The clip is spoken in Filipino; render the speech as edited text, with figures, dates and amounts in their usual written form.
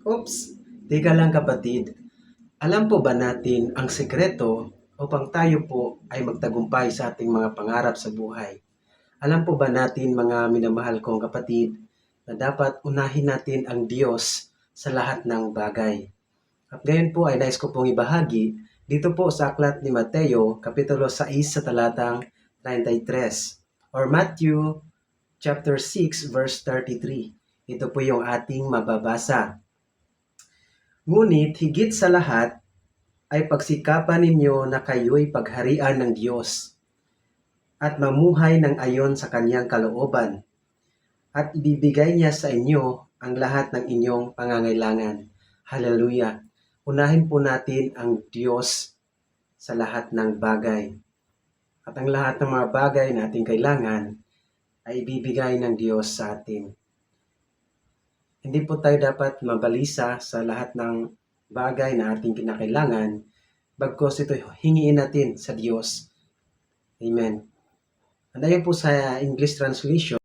Oops! Teka lang kapatid. Alam po ba natin ang sekreto upang tayo po ay magtagumpay sa ating mga pangarap sa buhay? Alam po ba natin mga minamahal kong kapatid na dapat unahin natin ang Diyos sa lahat ng bagay? At ngayon po ay nais ko pong ibahagi dito po sa aklat ni Mateo, Kapitulo 6 sa talatang 33 or Matthew chapter 6 verse 33. Ito po yung ating mababasa. Ngunit higit sa lahat ay pagsikapan ninyo na kayo'y pagharian ng Diyos at mamuhay ng ayon sa kanyang kalooban at ibibigay niya sa inyo ang lahat ng inyong pangangailangan. Hallelujah! Unahin po natin ang Diyos sa lahat ng bagay. At ang lahat ng mga bagay na ating kailangan ay ibibigay ng Diyos sa atin. Hindi po tayo dapat mabalisa sa lahat ng bagay na ating kinakailangan, bagkus ito hingiin natin sa Diyos. Amen. And ayon po sa English translation,